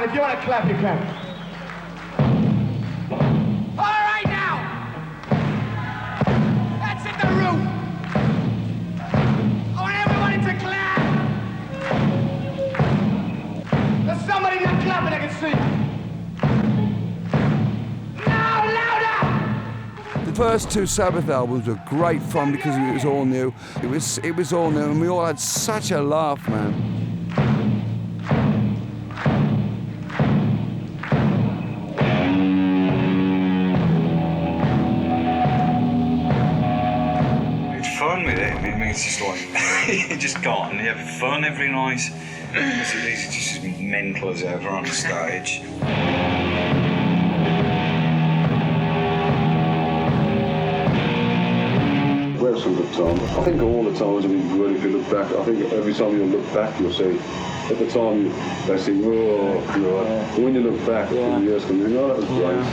on, if you want to clap, you can. All right, now. That's it, the roof. I want everybody to clap. There's somebody not clapping, I can see. The first two Sabbath albums were great fun because it was all new. It was all new, and we all had such a laugh, man. It's fun with it. I mean, it's just like you just go and you have fun every night. These are just as mental as ever on stage. All the time. I think all the times, I mean, if you look back, I think every time you look back, you'll see, at the time, they think, oh, God. But when you look back, yeah. Years come in, oh, that was great.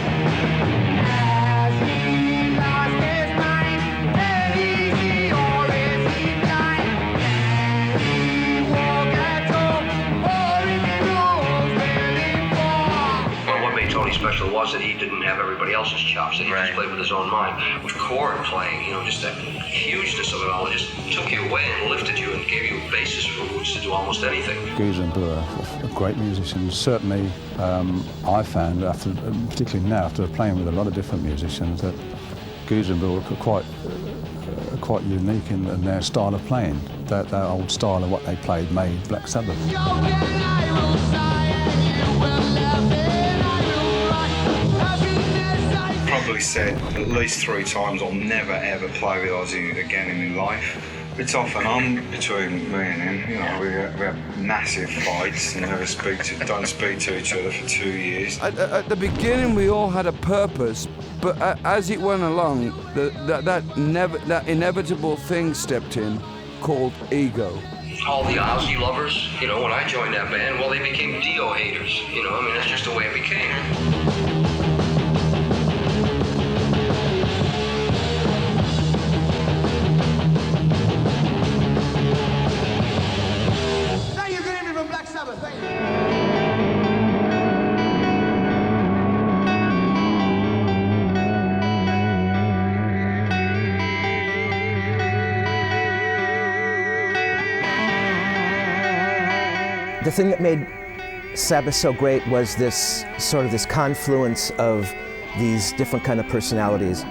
Special was that he didn't have everybody else's chops, that he just played with his own mind. With chord playing, you know, just that hugeness of it all, it just took you away and lifted you and gave you a basis from which to do almost anything. Geezer and Butler are great musicians. Certainly, I found, particularly now, after playing with a lot of different musicians, that Geezer and Butler are quite unique in their style of playing. That old style of what they played made Black Sabbath. Probably said at least 3 times I'll never ever play with Ozzy again in my life. It's off and on between me and him. You know, we have massive fights and don't speak to each other for 2 years. At the beginning, we all had a purpose, but as it went along, that inevitable thing stepped in called ego. All the Ozzy lovers, you know, when I joined that band, well, they became Dio haters. You know, I mean, that's just the way it became. Black Sabbath, thank you. The thing that made Sabbath so great was this confluence of these different kind of personalities.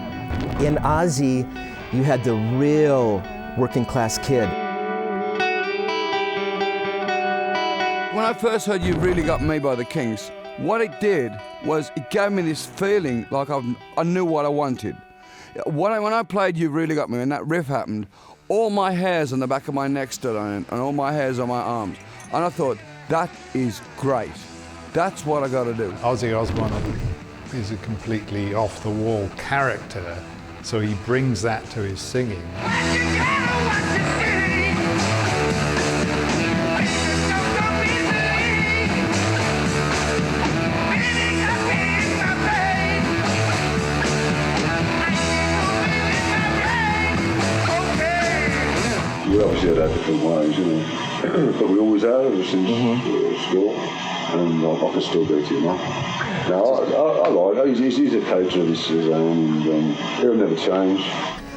In Ozzy, you had the real working class kid. When I first heard You Really Got Me by the Kings, what it did was it gave me this feeling like I knew what I wanted. When I played You Really Got Me and that riff happened, all my hairs on the back of my neck stood on it and all my hairs on my arms. And I thought, that is great. That's what I got to do. Ozzy Osbourne is a completely off-the-wall character, so he brings that to his singing. We obviously had our different ways, you know, but we always have ever since school, and I can still beat him up. No, I like it. He's a character of his own, and he'll never change.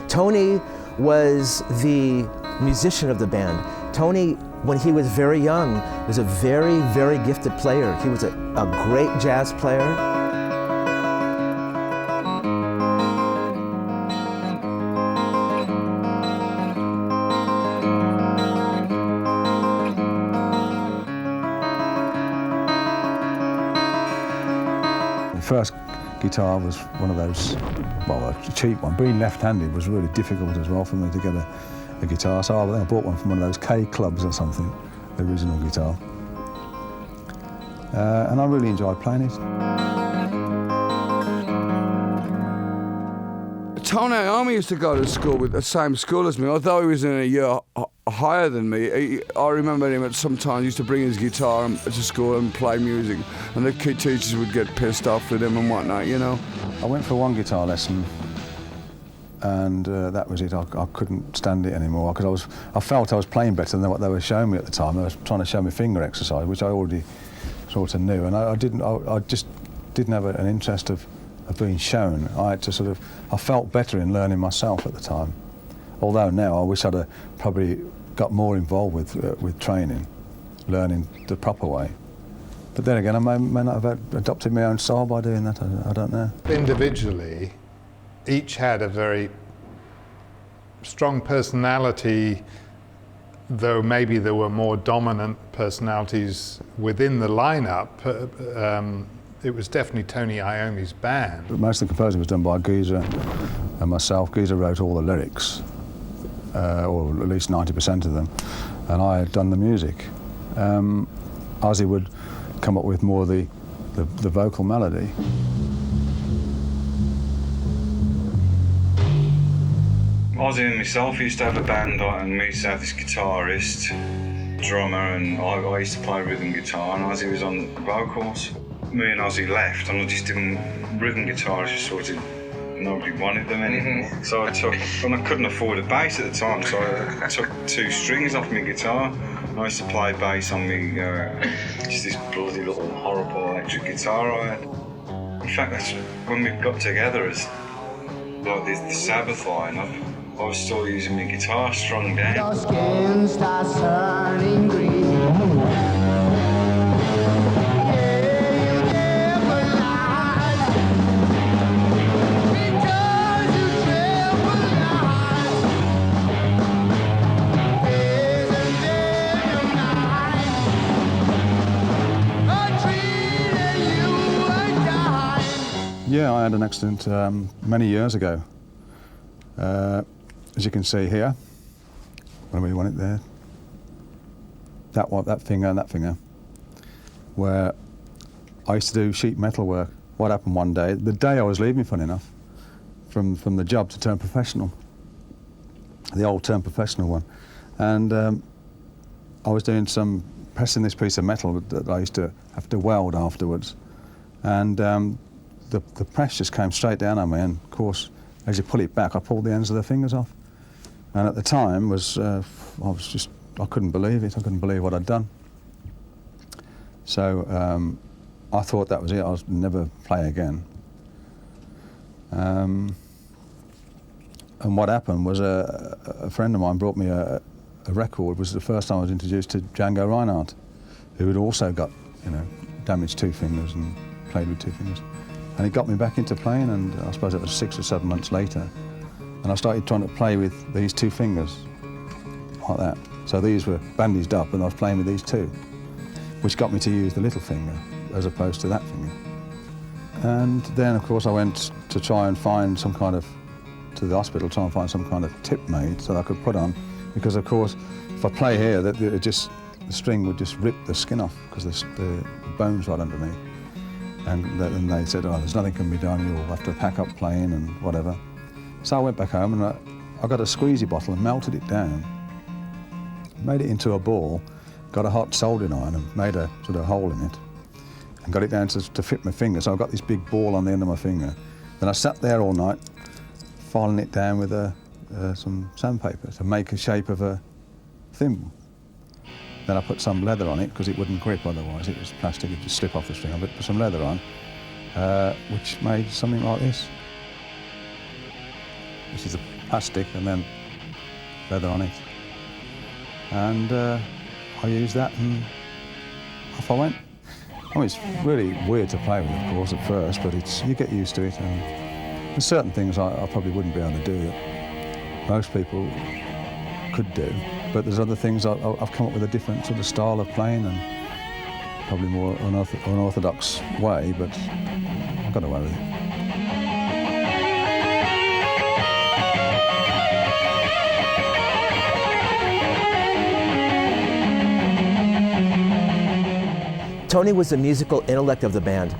Tony was the musician of the band. Tony, when he was very young, was a very, very gifted player. He was a great jazz player. First guitar was one of those, well, a cheap one. Being left-handed was really difficult as well for me to get a guitar, so I bought one from one of those K clubs or something, the original guitar. And I really enjoyed playing it. Tony Iommi used to go to school with the same school as me, although he was in a year higher than me. I remember him at some times used to bring his guitar to school and play music, and the kid teachers would get pissed off with him and whatnot, you know. I went for one guitar lesson, and that was it. I couldn't stand it anymore because I felt I was playing better than what they were showing me at the time. They were trying to show me finger exercise, which I already sort of new, and I just didn't have an interest of being shown. I had to I felt better in learning myself at the time. Although now I wish I'd probably got more involved with training, learning the proper way. But then again, I may not have adopted my own style by doing that. I don't know. Individually, each had a very strong personality, though maybe there were more dominant personalities within the lineup. It was definitely Tony Iommi's band. But most of the composing was done by Geezer and myself. Geezer wrote all the lyrics, or at least 90% of them, and I had done the music. Ozzy would come up with more the vocal melody. Ozzy and myself used to have a band, and we used to have this guitarist, drummer, and I used to play rhythm guitar, and Ozzy was on vocals. Me and Ozzy left, and I just didn't. Rhythm guitars just sort of nobody wanted them anymore. So I took, and I couldn't afford a bass at the time, so I took 2 strings off my guitar. I used to play bass on me, just this bloody little horrible electric guitar I had. In fact, that's when we got together as like the Sabbath lineup. I was still using my guitar strung down. Your skin starts turning green. Yeah, I had an accident many years ago. As you can see here, whenever you want it there, that finger and that finger, where I used to do sheet metal work. What happened one day, the day I was leaving, funny enough, from the job to turn professional, the old turn professional one, and I was doing pressing this piece of metal that I used to have to weld afterwards, and the press just came straight down on me, and of course, as you pull it back, I pulled the ends of the fingers off. And at the time, I couldn't believe it. I couldn't believe what I'd done. So I thought that was it. I was never play again. And what happened was a friend of mine brought me a record. It was the first time I was introduced to Django Reinhardt, who had also got, damaged 2 fingers and played with 2 fingers. And he got me back into playing, and I suppose it was 6 or 7 months later. And I started trying to play with these 2 fingers, like that. So these were bandaged up, and I was playing with these 2, which got me to use the little finger as opposed to that finger. And then, of course, I went to try and find to the hospital, try and find some kind of tip made so that I could put on, because, of course, if I play here, the string would just rip the skin off, because the bone's right underneath. And they said, oh, there's nothing can be done, you'll have to pack up playing and whatever. So I went back home, and I got a squeezy bottle and melted it down, made it into a ball, got a hot soldering iron and made a sort of hole in it, and got it down to fit my finger. So I got this big ball on the end of my finger. Then I sat there all night, filing it down with some sandpaper to make a shape of a thimble. Then I put some leather on it, because it wouldn't grip otherwise. It was plastic, it'd just slip off the string. I put some leather on, which made something like this. This is the plastic, and then leather on it. And I used that, and off I went. I mean, it's really weird to play with, of course, at first, but you get used to it. And there's certain things I probably wouldn't be able to do that most people could do. But there's other things I've come up with a different sort of style of playing, and probably more unorthodox way, but I've got away with it. Tony was the musical intellect of the band.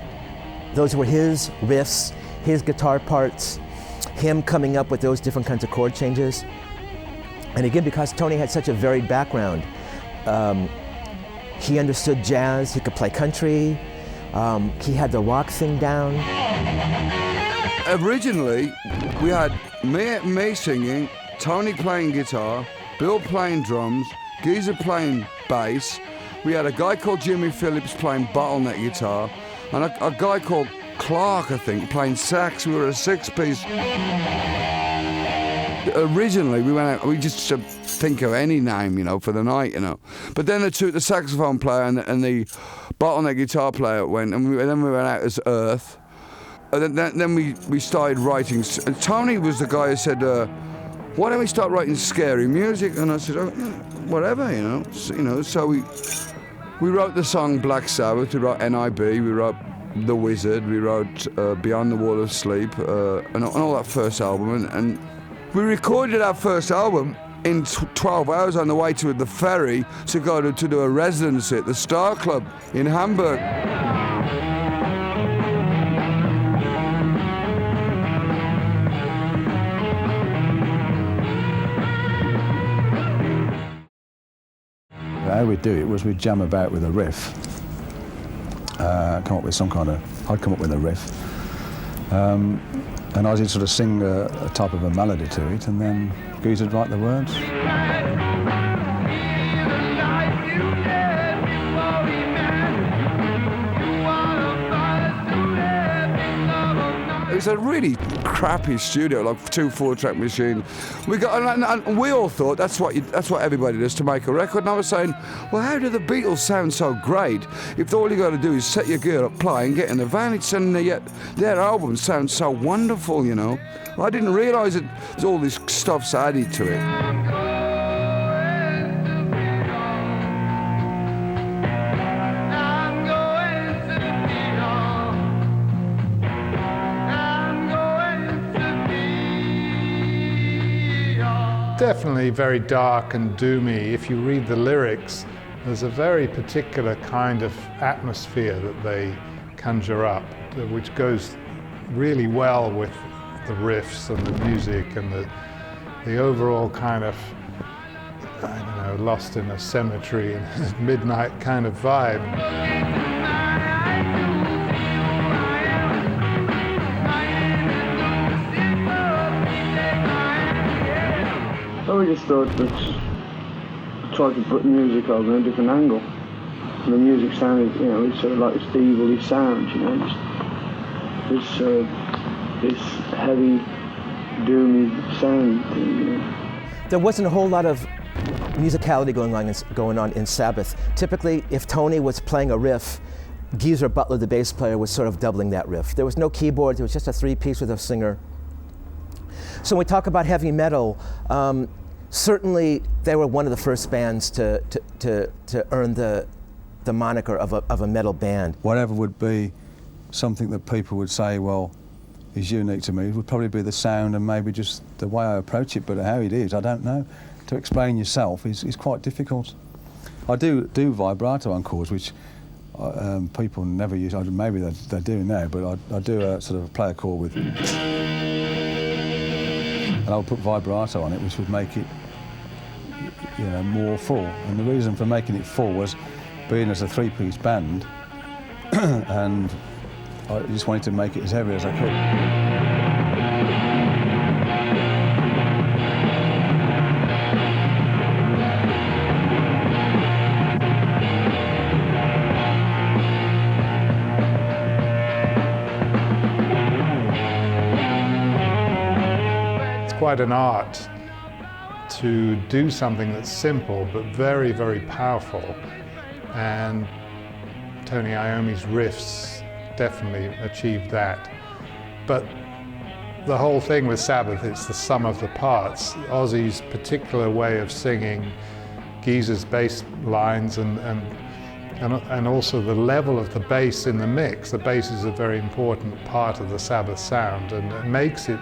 Those were his riffs, his guitar parts, him coming up with those different kinds of chord changes. And again, because Tony had such a varied background, he understood jazz, he could play country, he had the rock thing down. Originally, we had me singing, Tony playing guitar, Bill playing drums, Geezer playing bass, we had a guy called Jimmy Phillips playing bottleneck guitar, and a guy called Clark, I think, playing sax. We were a 6-piece. Originally, we went out, we just think of any name, you know, for the night, you know. But then the saxophone player and the bottleneck guitar player went, and then we went out as Earth. And then we started writing. And Tony was the guy who said, why don't we start writing scary music? And I said, oh, whatever, you know. So we wrote the song Black Sabbath, we wrote NIB, we wrote The Wizard, we wrote Beyond the Wall of Sleep, and all that first album. And we recorded our first album in 12 hours on the way to the ferry to go to do a residency at the Star Club in Hamburg. How we'd do it was we'd jam about with a riff, come up with I'd come up with a riff, and Ozzy'd sort of sing a type of a melody to it, and then Geezer'd write the words. It was a really crappy studio, like 2 4-track machines. We got, and we all thought that's what everybody does to make a record. And I was saying, well, how do the Beatles sound so great if all you got to do is set your gear up, play, and get in the van? Yet their albums sound so wonderful, you know. I didn't realise that there's all this stuff's added to it. Definitely very dark and doomy. If you read the lyrics, there's a very particular kind of atmosphere that they conjure up, which goes really well with the riffs and the music and the overall kind of, I don't know, lost in a cemetery and midnight kind of vibe. I just thought that I tried to put music over a different angle. And the music sounded, you know, it's sort of like this evil sound, you know, just this heavy, doomy sound thing, you know. There wasn't a whole lot of musicality going on in Sabbath. Typically, if Tony was playing a riff, Geezer Butler, the bass player, was sort of doubling that riff. There was no keyboards, it was just a 3-piece with a singer. So when we talk about heavy metal, certainly they were one of the first bands to earn the moniker of a metal band. Whatever would be something that people would say, well, is unique to me, would probably be the sound and maybe just the way I approach it, but how it is, I don't know. To explain yourself is quite difficult. I do vibrato on chords, which people never use. Maybe they do now, but I do sort of play a chord with, and I would put vibrato on it, which would make it, you know, more full. And the reason for making it full was being as a 3-piece band, and I just wanted to make it as heavy as I could. Quite an art to do something that's simple but very, very powerful, and Tony Iommi's riffs definitely achieved that. But the whole thing with Sabbath, it's the sum of the parts. Ozzy's particular way of singing, Geezer's bass lines, and also the level of the bass in the mix. The bass is a very important part of the Sabbath sound, and it makes it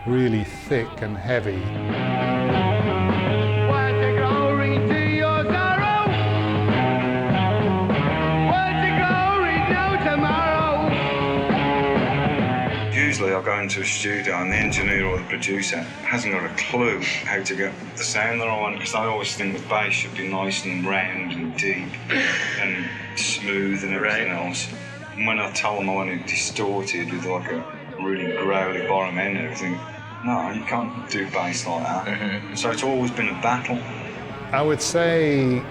really thick and heavy. Usually I go into a studio and the engineer or the producer hasn't got a clue how to get the sound that I want, because I always think the bass should be nice and round and deep and smooth and everything else. And when I tell them I want it distorted with like a really growly bottom end and everything, no, you can't do bass like that. So it's always been a battle. I would say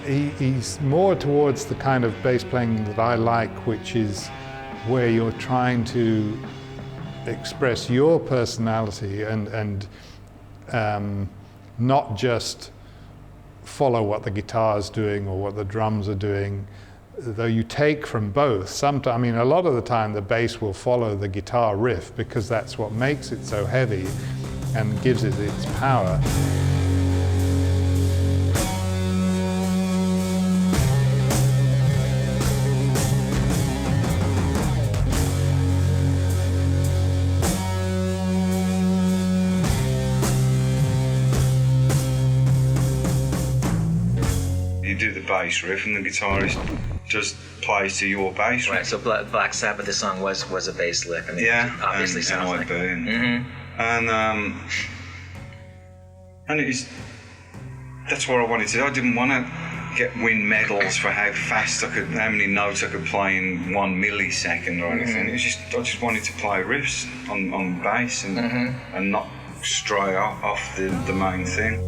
he's more towards the kind of bass playing that I like, which is where you're trying to express your personality and not just follow what the guitar's doing or what the drums are doing, though you take from both. Sometimes, I mean, a lot of the time the bass will follow the guitar riff because that's what makes it so heavy and gives it its power. You do the bass riff and the guitarist just plays to your bass riff. Right, so Black Sabbath, the song was a bass lick. I mean, Yeah, obviously and sounds like. And that's what I wanted to do. I didn't want to win medals for how many notes I could play in 1 millisecond or anything. It was I just wanted to play riffs on bass and not stray off the main thing.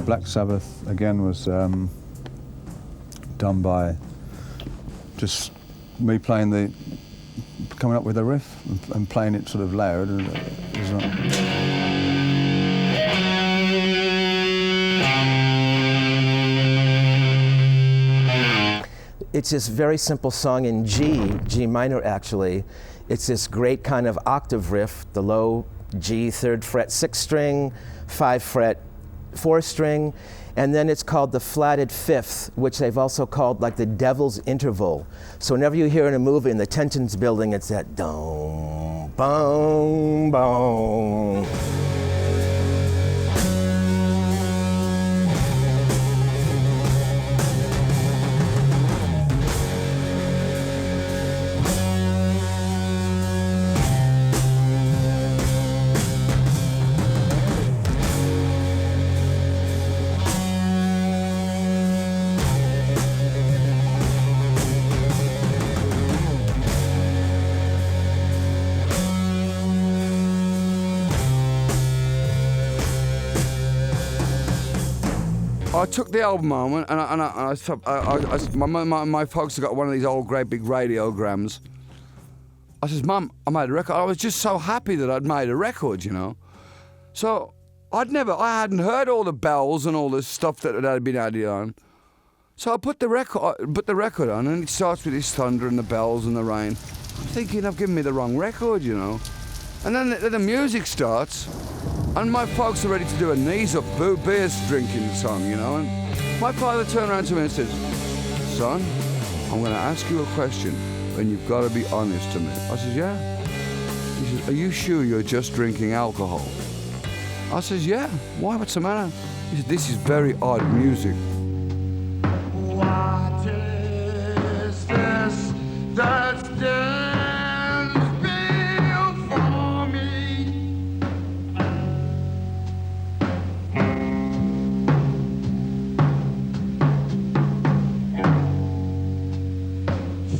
Black Sabbath again was done by just me coming up with a riff and playing it sort of layered. It's this very simple song in G minor actually. It's this great kind of octave riff, the low G 3rd fret 6th string, 5 fret 4th string, and then it's called the flatted 5th, which they've also called like the devil's interval. So whenever you hear in a movie and the tension's building, it's that dong, bong, bong. I took the album home my folks have got one of these old great big radiograms. I says, Mum, I made a record. I was just so happy that I'd made a record, you know. So I hadn't heard all the bells and all this stuff that had been added on. So I put the record on, and it starts with this thunder and the bells and the rain. I'm thinking I've given me the wrong record, you know. And then the music starts, and my folks are ready to do a knees up beer drinking song, you know. And my father turned around to me and said, Son, I'm going to ask you a question, and you've got to be honest to me. I said, yeah. He says, are you sure you're just drinking alcohol? I says, yeah. Why? What's the matter? He said, this is very odd music. What is this that stands before me?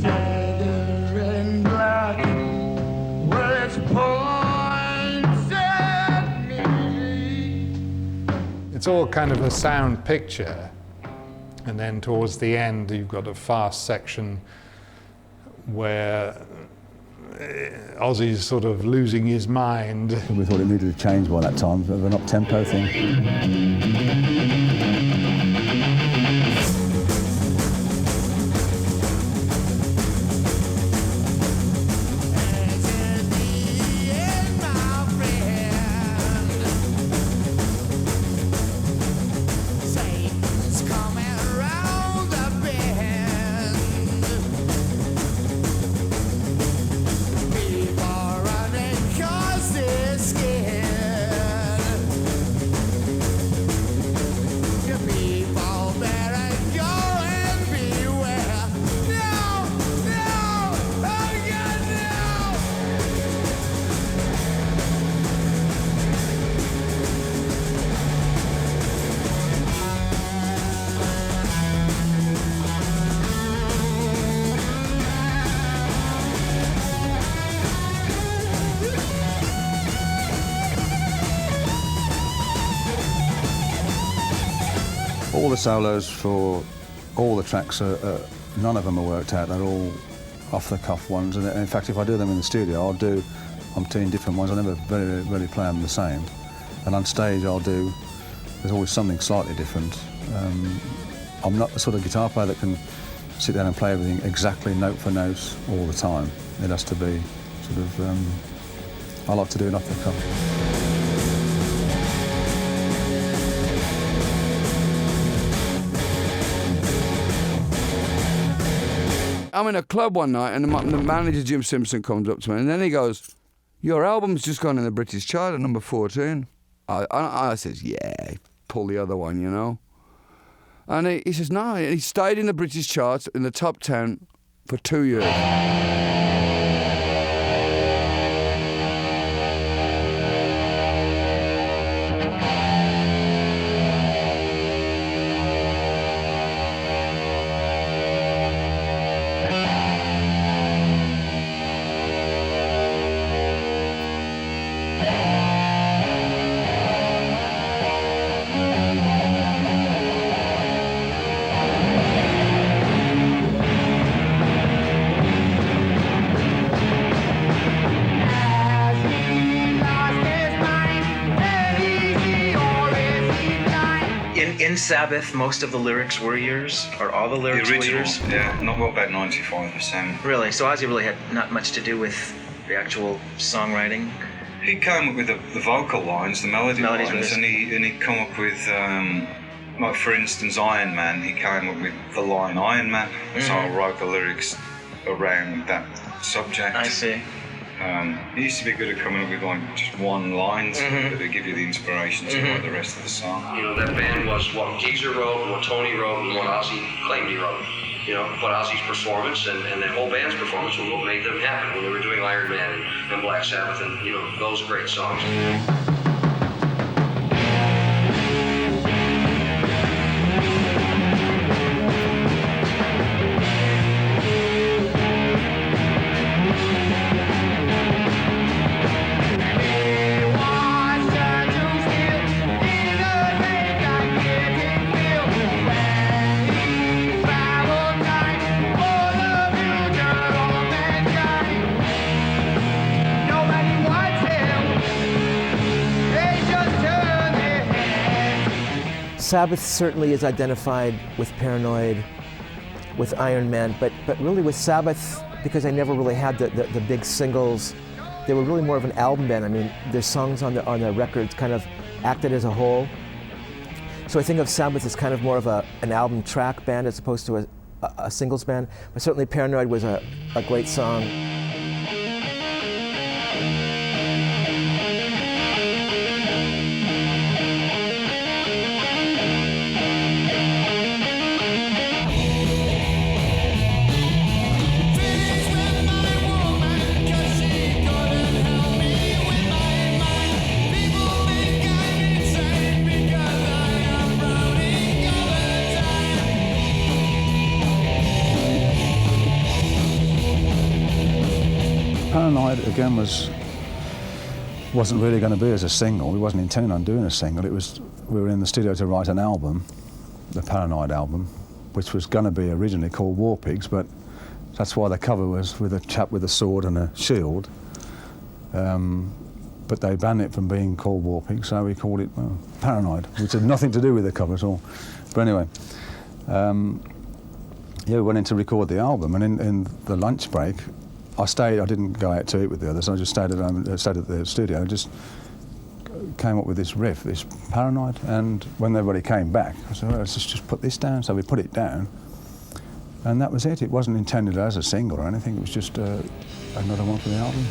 Feather in black, where its points at me. It's all kind of a sound picture. And then towards the end, you've got a fast section where Ozzy's sort of losing his mind. We thought it needed to change by that time, of an up-tempo thing. the solos for all the tracks none of them are worked out. They're all off-the-cuff ones. And in fact, if I do them in the studio, I'm doing different ones. I never really play them the same. And on stage, there's always something slightly different. I'm not the sort of guitar player that can sit down and play everything exactly note for note all the time. It has to be sort of, I like to do it off the cuff. I'm in a club one night and the manager, Jim Simpson, comes up to me and then he goes, "Your album's just gone in the British chart at number 14. I says, yeah, pull the other one, you know. And he says, no, he stayed in the British charts in the top 10 for 2 years. In Sabbath, most of the lyrics were yours, or all the lyrics The original, were yours? yeah, not about 95%. Really? So Ozzy really had not much to do with the actual songwriting? He came up with the vocal lines, the melody Melodies lines, and he come up with, like for instance, Iron Man. He came up with the line Iron Man, so I wrote the lyrics around that subject. I see. He used to be good at coming up with like just one line, but they give you the inspiration to write the rest of the song. You know, that band was what Geezer wrote, and what Tony wrote, and what Ozzy claimed he wrote. You know, but Ozzy's performance and the whole band's performance was what made them happen when they were doing Iron Man and Black Sabbath and, you know, those great songs. Sabbath certainly is identified with Paranoid, with Iron Man, but really with Sabbath, because I never really had the big singles, they were really more of an album band. I mean, their songs on the records kind of acted as a whole. So I think of Sabbath as kind of more of an album track band as opposed to a singles band. But certainly Paranoid was a great song. Paranoid again wasn't really going to be as a single. We wasn't intending on doing a single. We were in the studio to write an album, the Paranoid album, which was going to be originally called War Pigs, but that's why the cover was with a chap with a sword and a shield. But they banned it from being called War Pigs, so we called it Paranoid, which had nothing to do with the cover at all. But anyway, we went in to record the album, and in the lunch break, I didn't go out to eat with the others, I just stayed at the studio, and just came up with this riff, this Paranoid, and when everybody came back, I said, well, let's just put this down, so we put it down, and that was it. It wasn't intended as a single or anything, it was just another one for the album.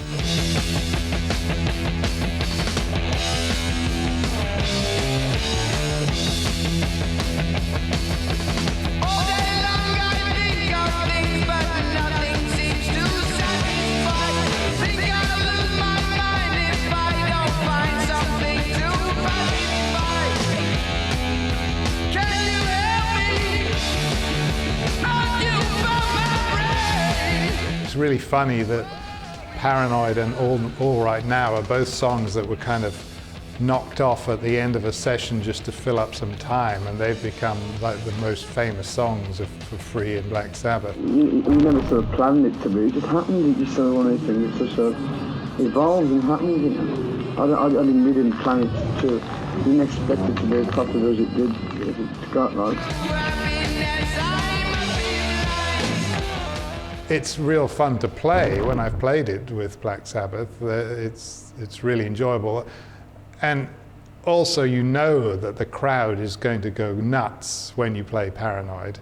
It's really funny that Paranoid and All Right Now are both songs that were kind of knocked off at the end of a session just to fill up some time, and they've become like the most famous songs for Free and Black Sabbath. You never sort of planned it to be, it just happened. It just sort of one of those things that just sort of evolved and happened, you know. We didn't plan it to, we didn't expect it to be as popular as it did, as it got like. It's real fun to play. When I've played it with Black Sabbath, it's really enjoyable. And also you know that the crowd is going to go nuts when you play Paranoid.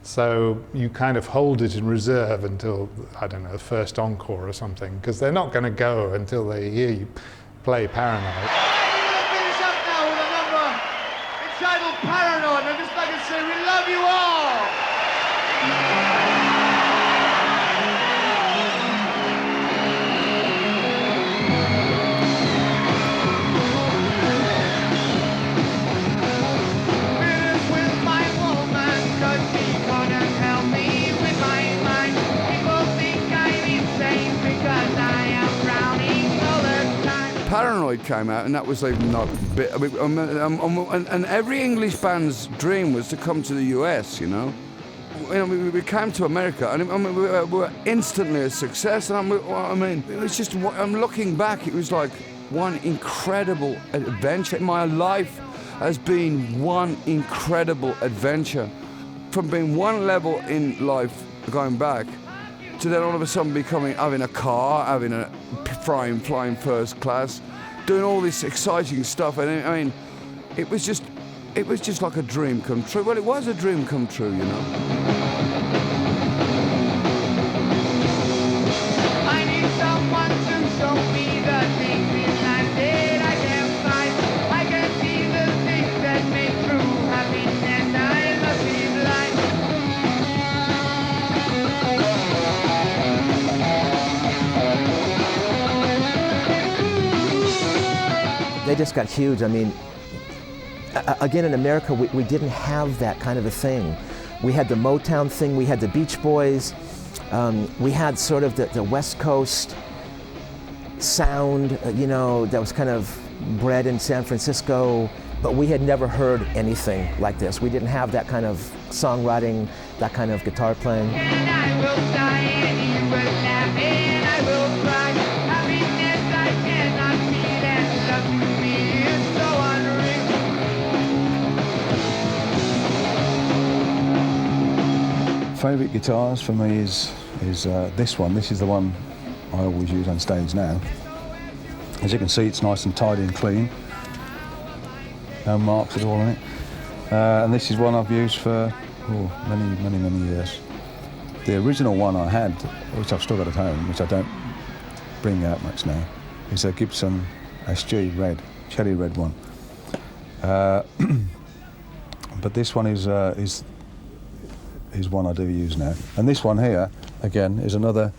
So you kind of hold it in reserve until, I don't know, the first encore or something, because they're not going to go until they hear you play Paranoid. We're going to finish up now with a number entitled Paranoid. I'd just like to say we love you all. Paranoid came out, and that was even not a bit. I mean, and every English band's dream was to come to the US, you know. We came to America, and we were instantly a success. And I mean, it was just. I'm looking back, it was like one incredible adventure. My life has been one incredible adventure, from being one level in life going back, to then all of a sudden having a car, having a flying first class, doing all this exciting stuff. And I mean, it was just like a dream come true. Well, it was a dream come true, you know. I need someone to show me the things I did. I can't find. I can see the things that make true happiness. I must be blind. They just got huge. I mean, again, in America, we didn't have that kind of a thing. We had the Motown thing, we had the Beach Boys, we had sort of the West Coast sound, you know, that was kind of bred in San Francisco, but we had never heard anything like this. We didn't have that kind of songwriting, that kind of guitar playing. And I will die and you will laugh and I will cry. Happiness I cannot feel and love to me is so unreal. Favourite guitars for me is this one. This is the one I always use on stage now. As you can see, it's nice and tidy and clean. No marks at all on it. And this is one I've used for many years. The original one I had, which I've still got at home, which I don't bring out much now, is a Gibson SG red, cherry red one. But this one is one I do use now. And this one here, again, is the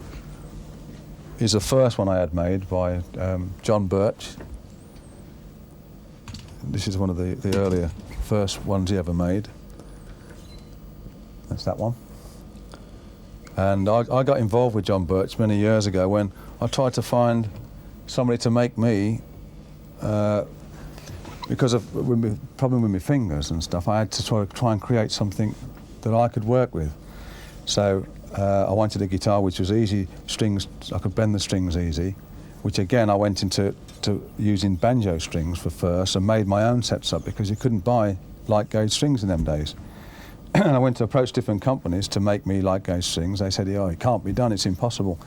first one I had made by John Birch. This is one of the earlier first ones he ever made. That's that one. And I got involved with John Birch many years ago when I tried to find somebody to make me, because of problem with my fingers and stuff, I had to try and create something that I could work with. So I wanted a guitar which was easy, strings, I could bend the strings easy, which again I went into using banjo strings for first and made my own sets up because you couldn't buy light gauge strings in them days. And I went to approach different companies to make me light gauge strings. They said, "Oh, it can't be done, it's impossible.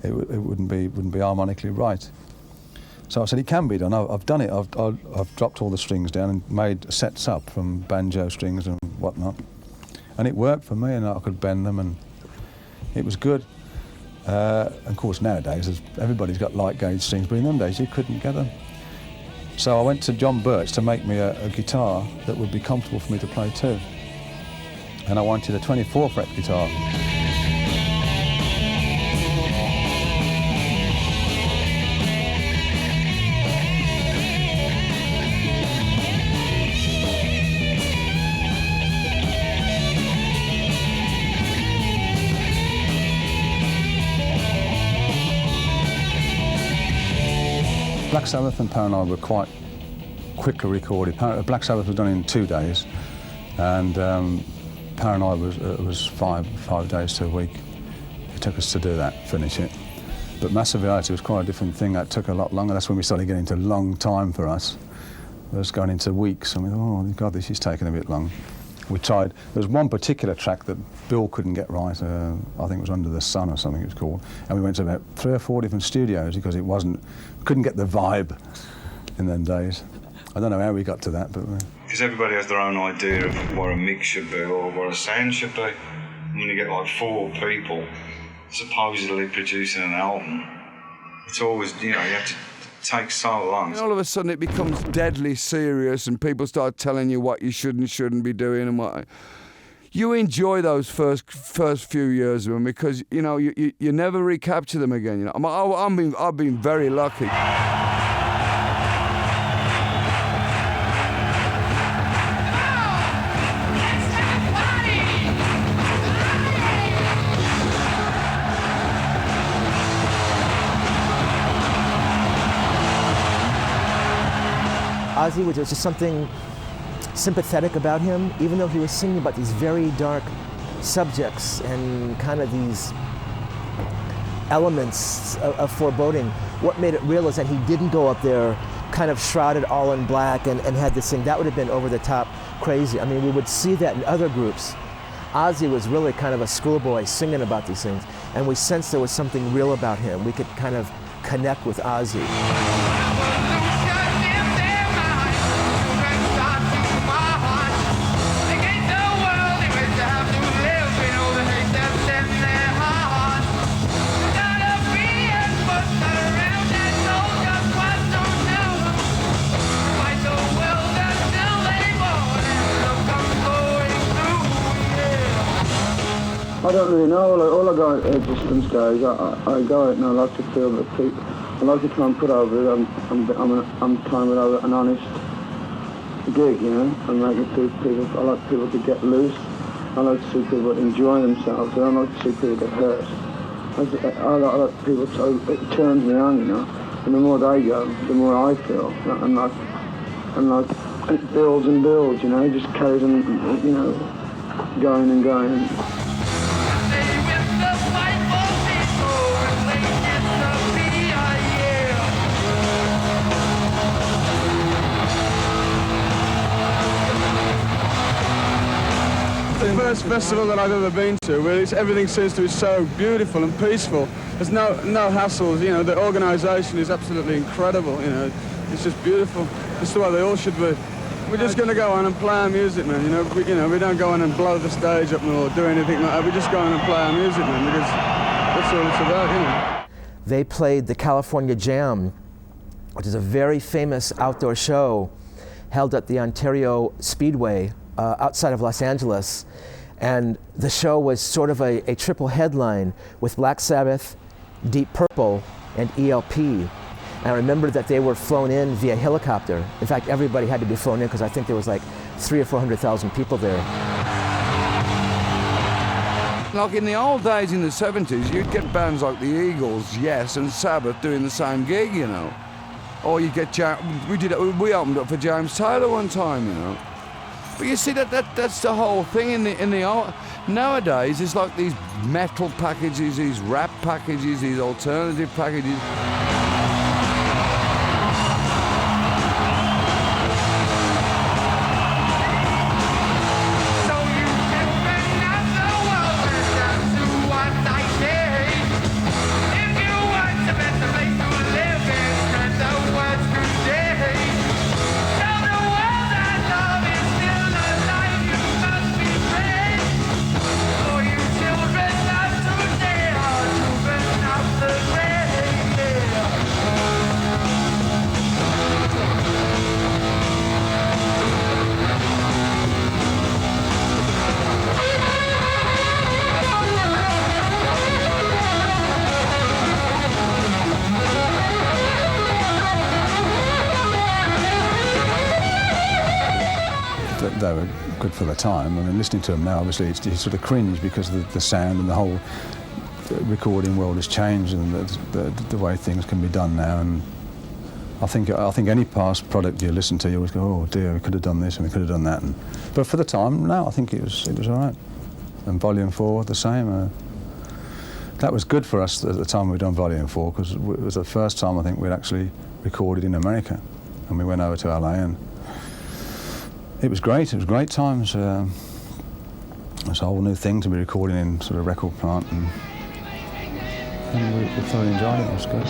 It wouldn't be harmonically right." So I said, "It can be done. I've done it. I've dropped all the strings down and made sets up from banjo strings and whatnot. And it worked for me, and I could bend them, and it was good. Of course, nowadays, everybody's got light gauge strings, but in them days, you couldn't get them. So I went to John Birch to make me a guitar that would be comfortable for me to play too. And I wanted a 24 fret guitar. Black Sabbath and Paranoid were quite quicker recorded. Black Sabbath was done in 2 days, and Paranoid was five days to a week. It took us to do that, finish it. But Massive Reality was quite a different thing. That took a lot longer. That's when we started getting into long time for us. It was going into weeks, and we thought, oh God, this is taking a bit long. We tried. There was one particular track that Bill couldn't get right. I think it was Under the Sun or something it was called. And we went to about 3 or 4 different studios because couldn't get the vibe in them days. I don't know how we got to that, but... Because everybody has their own idea of what a mix should be or what a sound should be. And when you get like 4 people supposedly producing an album, it's always, you have to take so long. And all of a sudden it becomes deadly serious and people start telling you what you should and shouldn't be doing and what... You enjoy those first few years of them because, you never recapture them again. I've been very lucky. Ozzy, was just something sympathetic about him, even though he was singing about these very dark subjects and kind of these elements of foreboding. What made it real is that he didn't go up there kind of shrouded all in black and had this thing. That would have been over the top crazy. I mean, we would see that in other groups. Ozzy was really kind of a schoolboy singing about these things, and we sensed there was something real about him. We could kind of connect with Ozzy. I don't really know. All I go at distance days, I go out and I like to feel that people. I like to try and put over it. I'm trying to put over an honest gig, and making people. I like people to get loose. I like to see people enjoy themselves. I don't like to see people get hurt. I like people. So it turns me on, And the more they go, the more I feel. And like it builds and builds, It just carries on, going and going. The first festival that I've ever been to, where everything seems to be so beautiful and peaceful. There's no hassles, the organisation is absolutely incredible, It's just beautiful. It's the way they all should be. We're just going to go on and play our music, man, We don't go on and blow the stage up or do anything like that. We just go on and play our music, man, because that's all it's about, They played the California Jam, which is a very famous outdoor show held at the Ontario Speedway outside of Los Angeles. And the show was sort of a triple headline with Black Sabbath, Deep Purple, and ELP. And I remember that they were flown in via helicopter. In fact, everybody had to be flown in because I think there was like 300,000 or 400,000 people there. Like in the old days in the 70s, you'd get bands like the Eagles, Yes, and Sabbath doing the same gig, Or you get we opened up for James Taylor one time, But you see that's the whole thing in the art. Nowadays it's like these metal packages, these rap packages, these alternative packages. They were good for the time. I mean, listening to them now, obviously, you sort of cringe because of the sound and the whole recording world has changed and the way things can be done now. And I think any past product you listen to, you always go, oh dear, we could have done this and we could have done that. But for the time, no, I think it was all right. And Volume 4, the same. That was good for us at the time we'd done Volume 4, because it was the first time I think we'd actually recorded in America. And we went over to LA, and it was great. It was great times. It was a whole new thing to be recording in sort of record plant, and we thoroughly enjoyed it. It was good.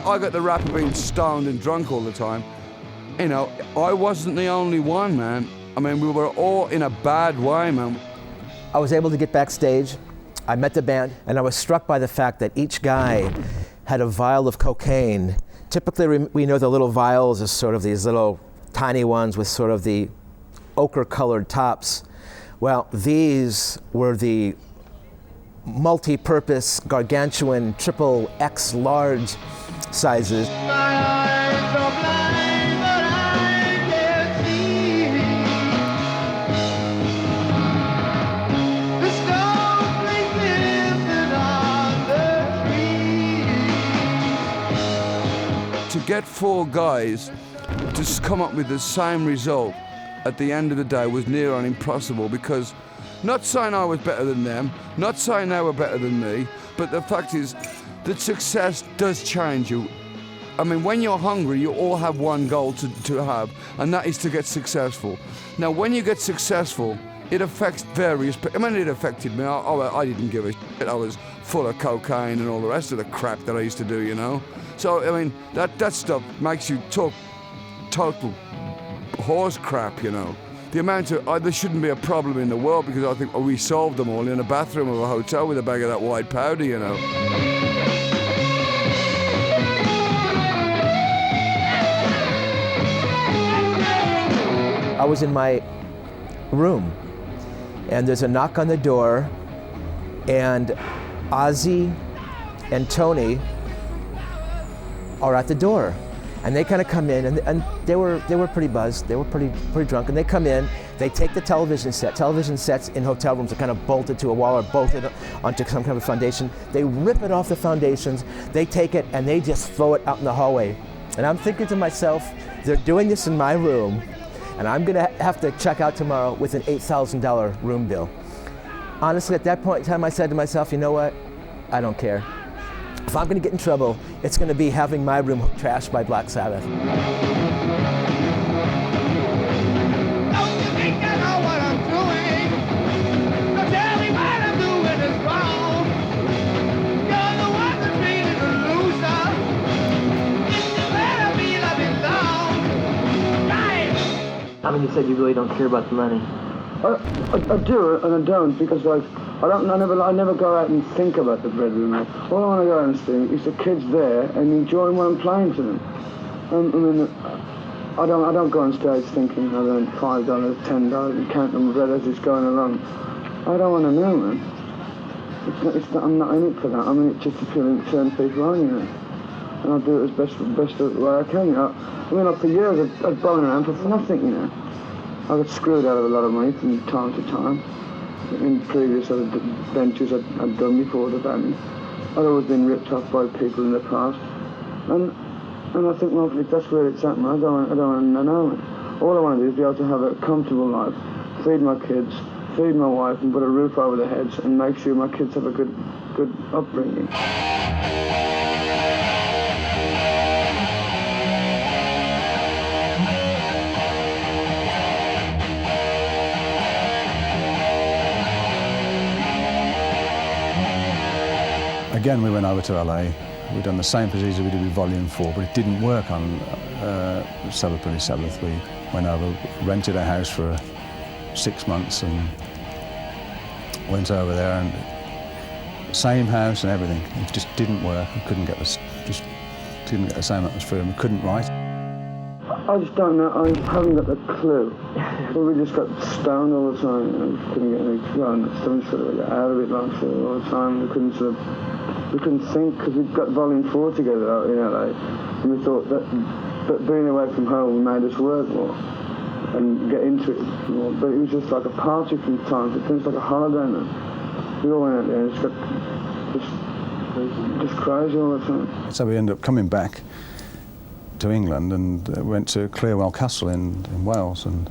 I got the rap of being stoned and drunk all the time. You know, I wasn't the only one, man. I mean, we were all in a bad way, man. I was able to get backstage. I met the band, and I was struck by the fact that each guy had a vial of cocaine. Typically, we know the little vials as sort of these little tiny ones with sort of the ochre-colored tops. Well, these were the multi-purpose, gargantuan, triple X large sizes. To get 4 guys to come up with the same result at the end of the day was near on impossible, because not saying I was better than them, not saying they were better than me, but the fact is that success does change you. I mean, when you're hungry, you all have one goal to have, and that is to get successful. Now, when you get successful, it affects various people. I mean, it affected me. I didn't give a shit. I was full of cocaine and all the rest of the crap that I used to do, you know? So, I mean, that stuff makes you talk total horse crap, you know? The amount of, there shouldn't be a problem in the world, because I think we solved them all in a bathroom of a hotel with a bag of that white powder, you know? I was in my room, and there's a knock on the door, and Ozzy and Tony are at the door. And they kind of come in, and they were pretty buzzed. They were pretty drunk. And they come in. They take the television set. Television sets in hotel rooms are kind of bolted to a wall or bolted onto some kind of foundation. They rip it off the foundations. They take it and they just throw it out in the hallway. And I'm thinking to myself, they're doing this in my room, and I'm gonna have to check out tomorrow with an $8,000 room bill. Honestly, at that point in time, I said to myself, you know what? I don't care. If I'm going to get in trouble, it's going to be having my room trashed by Black Sabbath. Don't you think I know what I'm doing? Don't tell me what I'm doing is wrong. You're the one that's treated a loser. You better be loving long. Right. I mean, you said you really don't care about the money. I do and I don't, because like I never go out and think about the bedroom. All I want to go out and think is the kids there and enjoying what I'm playing to them. I mean, I don't go on stage thinking I earned $5, $10 and counting bread as it's going along. I don't want to know, man. I'm not in it for that. I'm in it just to turn people on, you know. And I'll do it as best way I can. You know? I mean, like for years I've blown around for nothing, you know. I got screwed out of a lot of money from time to time. In previous other ventures I'd done before the band. I'd always been ripped off by people in the past. And I think, well, if that's where it's at, man, I don't want to know it. All I want to do is be able to have a comfortable life, feed my kids, feed my wife, and put a roof over their heads, and make sure my kids have a good upbringing. again, we went over to LA. We'd done the same procedure we did with Volume 4, but it didn't work on Sabbath Bloody Sabbath. We went over, rented a house for 6 months and went over there, and same house and everything. It just didn't work. We couldn't get the same atmosphere, and we couldn't write. I just don't know. I haven't got the clue. We just got stoned all the time. We couldn't get any stomach sort of out of it like all the time. We couldn't think because we'd got Volume 4 together in LA, and we thought that being away from home made us work more and get into it more. But it was just like a party from time to time. It's like a holiday now. We all went out there and just crazy all the time. So we ended up coming back to England and went to Clearwell Castle in Wales and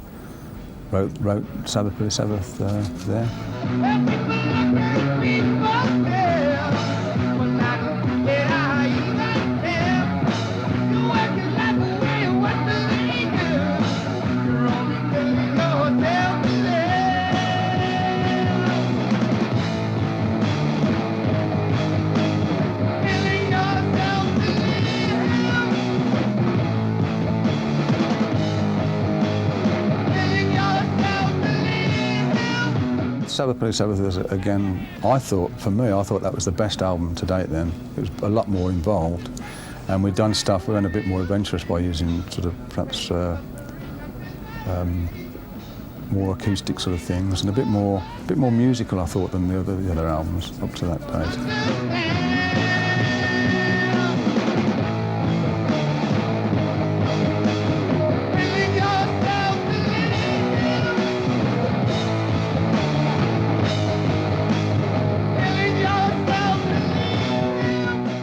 wrote Sabbath Bloody Sabbath there. Sabbath Bloody Sabbath was, again, I thought that was the best album to date then. It was a lot more involved, and we'd done stuff, we went a bit more adventurous by using sort of perhaps more acoustic sort of things, and a bit more musical, I thought, than the other albums up to that date.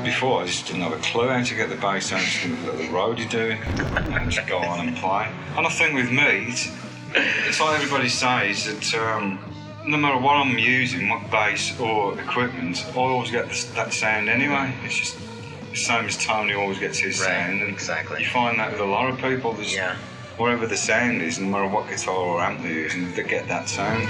Before, I just didn't have a clue how to get the bass down, just didn't let the roadie do it, and just go on and play. And I think with me, it's like everybody says that no matter what I'm using, what bass or equipment, I always get that sound anyway. It's just the same as Tony always gets his sound. And exactly. You find that with a lot of people, wherever the sound is, no matter what guitar or amp they're using, they get that sound.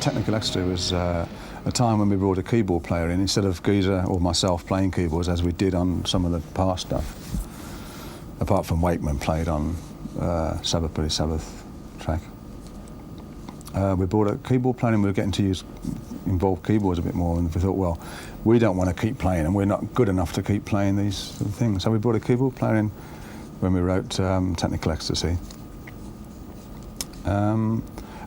Technical Extra was a time when we brought a keyboard player in instead of Geezer or myself playing keyboards as we did on some of the past stuff. Apart from Wakeman played on Sabbath Bloody Sabbath track. We brought a keyboard player and we were getting to use involved keyboards a bit more, and we thought, well, we don't want to keep playing and we're not good enough to keep playing these sort of things. So we brought a keyboard player in when we wrote Technical Ecstasy.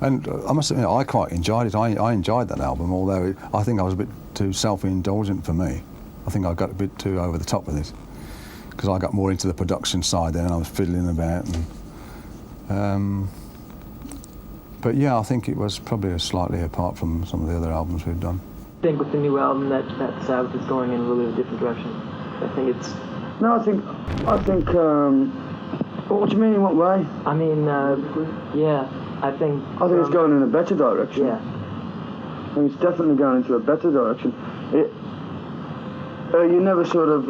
And I must admit, I quite enjoyed it. I enjoyed that album, although I think I was a bit too self-indulgent for me. I think I got a bit too over the top with it, because I got more into the production side then, and I was fiddling about. And, but yeah, I think it was probably slightly apart from some of the other albums we've done. I think with the new album that Sabbath is going in a really different direction. I think it's... No, I think. What do you mean in what way? I mean, yeah. I think it's going in a better direction. Yeah. I mean, it's definitely going into a better direction. You never sort of,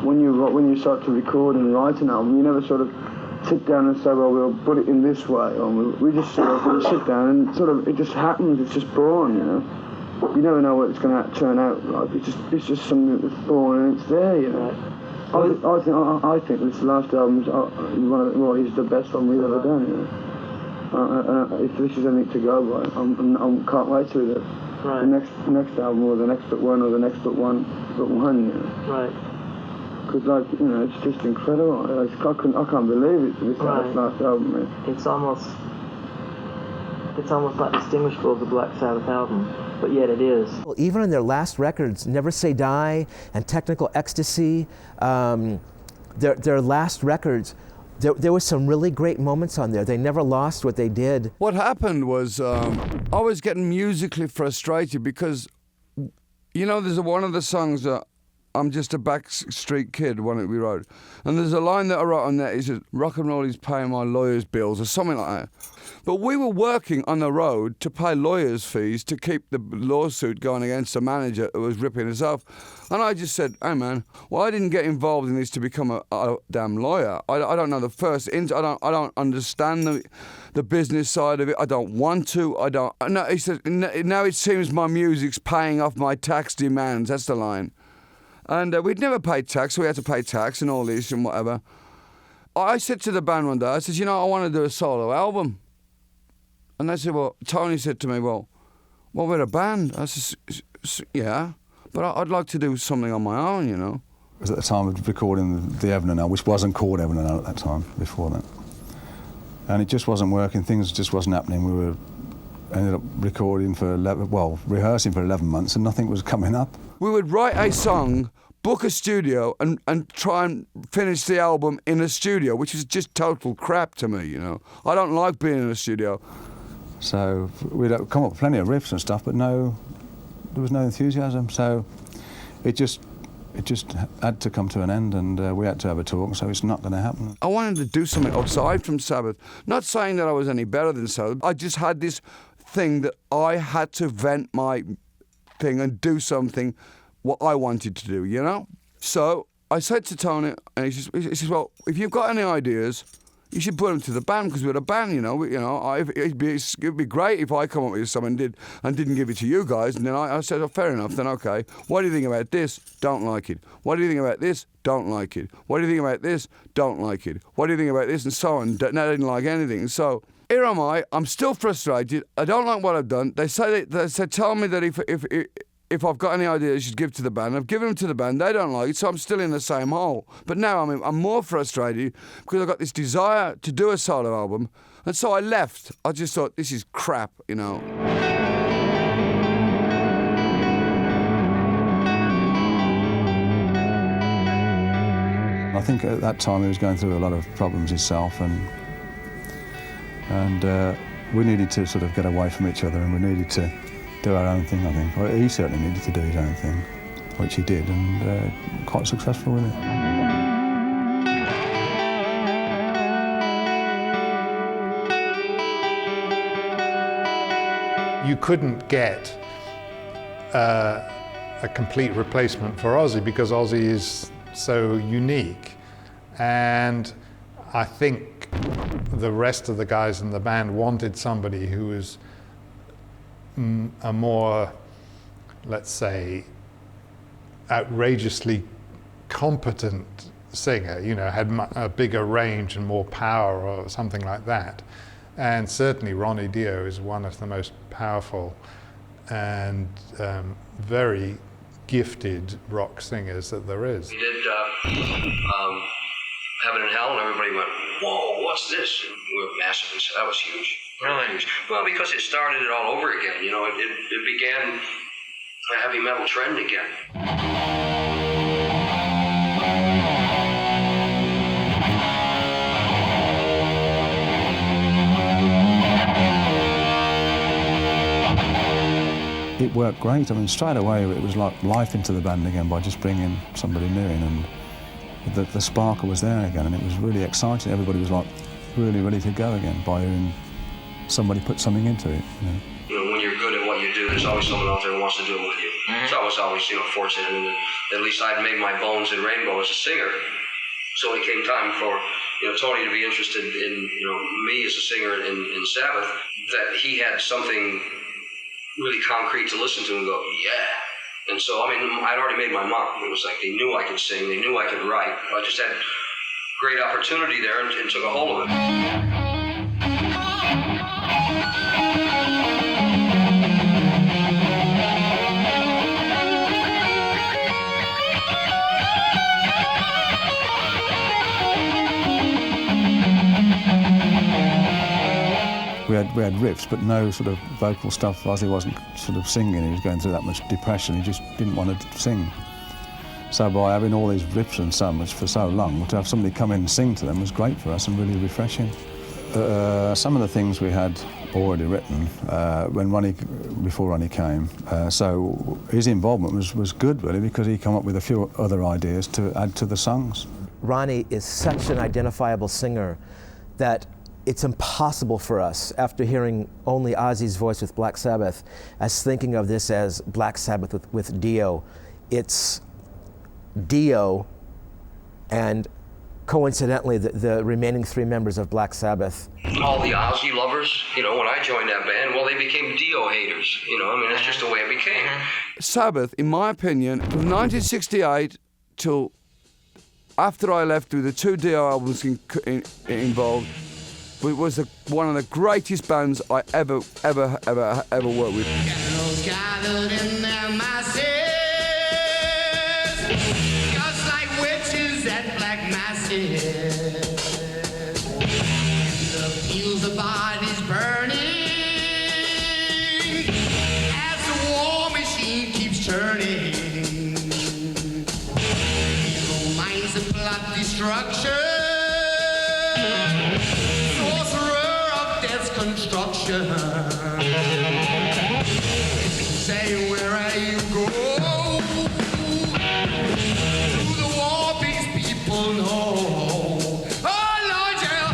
when you start to record and write an album, you never sort of sit down and say, well, we'll put it in this way, or we just sort of sit down and sort of, it just happens, it's just born, you know. You never know what it's going to turn out like. It's just something that's born and it's there, you know. I think this last album is the best one we've ever done, you know. If this is anything to go by, I can't wait till the next album or the next but one or the next but one, you know. Right. Because, like, you know, it's just incredible. I can't believe it. This last album, man. It's almost not distinguishable as a Black Sabbath album, but yet it is. Even on their last records, Never Say Die and Technical Ecstasy, their last records, there was some really great moments on there. They never lost what they did. What happened was I was getting musically frustrated because, you know, there's one of the songs that I'm just a backstreet kid, one that we wrote. And there's a line that I wrote on that, it says, rock and roll is paying my lawyer's bills, or something like that. But we were working on the road to pay lawyers' fees to keep the lawsuit going against the manager who was ripping us off. And I just said, hey man, well, I didn't get involved in this to become a damn lawyer. I don't know the first I don't understand the business side of it. I don't want to. I don't. No, he said, now it seems my music's paying off my tax demands. That's the line. And we'd never paid tax, so we had to pay tax and all this and whatever. I said to the band one day, I said, you know, I want to do a solo album. And they said, well, Tony said to me, well, we're a band. I said, yeah, but I'd like to do something on my own, you know. It was at the time of recording the Evan and I, which wasn't called Evan and I at that time, before that. And it just wasn't working, things just wasn't happening. We ended up rehearsing for 11 months and nothing was coming up. We would write a song, book a studio and try and finish the album in a studio, which is just total crap to me, you know. I don't like being in a studio. So we'd come up with plenty of riffs and stuff, but there was no enthusiasm. So it just had to come to an end, and we had to have a talk, so it's not going to happen. I wanted to do something aside from Sabbath. Not saying that I was any better than Sabbath. I just had this thing that I had to vent my thing and do something what I wanted to do, you know? So I said to Tony, and he says, well, if you've got any ideas, you should put them to the band, because we're a band, you know. It'd be great if I come up with something and didn't give it to you guys. And then I said, oh, fair enough, then okay. What do you think about this? Don't like it. What do you think about this? Don't like it. What do you think about this? Don't like it. What do you think about this? And so on. No, they didn't like anything. So here am I. I'm still frustrated. I don't like what I've done. They said, tell me that if I've got any ideas, you should give to the band. I've given them to the band. They don't like it, so I'm still in the same hole. But now I'm more frustrated because I've got this desire to do a solo album. And so I left. I just thought, this is crap, you know. I think at that time he was going through a lot of problems himself, and we needed to sort of get away from each other, and we needed to do our own thing, I think. Well, he certainly needed to do his own thing, which he did, and quite successful with it. You couldn't get a complete replacement for Ozzy because Ozzy is so unique, and I think the rest of the guys in the band wanted somebody who was a more, let's say, outrageously competent singer, you know, had a bigger range and more power or something like that. And certainly Ronnie Dio is one of the most powerful and very gifted rock singers that there is. We did Heaven and Hell, and everybody went, whoa, what's this? And we were massive, so that was huge. Really huge. Well, because it started it all over again, you know, it began a heavy metal trend again. It worked great. I mean, straight away it was like life into the band again by just bringing somebody new in, and the sparkle was there again, and it was really exciting. Everybody was like really ready to go again by hearing somebody put something into it. You know, when you're good at what you do, there's always someone out there who wants to do it with you. Mm-hmm. So I was always, you know, fortunate, and at least I'd made my bones in Rainbow as a singer. So when it came time for, you know, Tony to be interested in, you know, me as a singer in Sabbath, that he had something really concrete to listen to and go, yeah. And so, I mean, I'd already made my mark. It was like they knew I could sing, they knew I could write. I just had great opportunity there and took a hold of it. We had riffs, but no sort of vocal stuff. Ozzy wasn't sort of singing. He was going through that much depression. He just didn't want to sing. So by having all these riffs and so much for so long, to have somebody come in and sing to them was great for us and really refreshing. Some of the things we had already written before Ronnie came. So his involvement was good, really, because he came up with a few other ideas to add to the songs. Ronnie is such an identifiable singer that it's impossible for us, after hearing only Ozzy's voice with Black Sabbath, as thinking of this as Black Sabbath with Dio. It's Dio and coincidentally the remaining 3 members of Black Sabbath. All the Ozzy lovers, you know, when I joined that band, well, they became Dio haters. You know, I mean, that's just the way it became. Sabbath, in my opinion, from 1968 till after I left with the 2 Dio albums involved, it was one of the greatest bands I ever worked with. Gathered in their masses, just like witches at black masses. The fields of bodies burning as the war machine keeps turning. Evil minds that plot destruction. Construction. Say, where you go, do the war beast people know? Oh, Lord, yeah.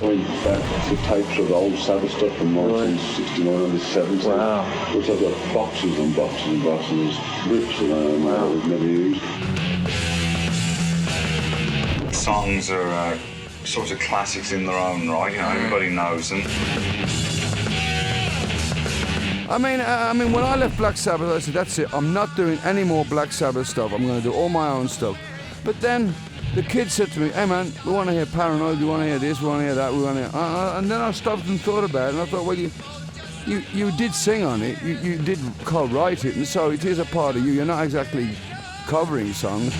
I went back to tapes of old Sabbath stuff from 1969 and 70. Wow. Which I've got boxes and boxes and boxes. Riffs that I've never used. Songs are sort of classics in their own right, you know, everybody knows them. I mean, when I left Black Sabbath, I said, that's it, I'm not doing any more Black Sabbath stuff, I'm going to do all my own stuff. But then the kids said to me, hey man, we want to hear Paranoid, we want to hear this, we want to hear that, we want to hear... and then I stopped and thought about it, and I thought, well, you did sing on it, you did co-write it, and so it is a part of you, you're not exactly covering songs.